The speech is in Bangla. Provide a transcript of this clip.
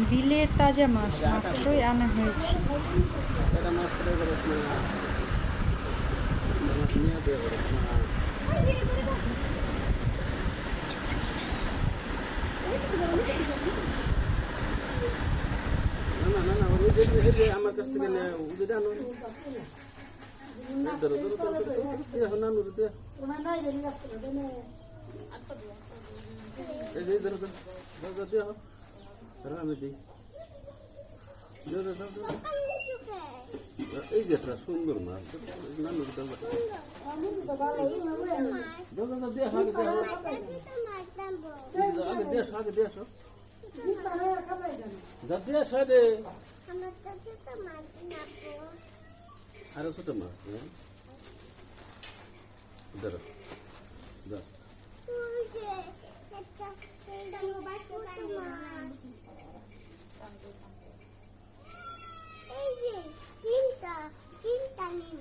বিলের তাজা মাছ মাত্রই আনা হয়েছে। আমার কাছ থেকে আমি দিই এই যে একটা সুন্দর মাছ নানুর আগে দেশ আগে দেশ দেশ আগে আরো ছোট মাছ ধরো এই যে তিনটা নিন।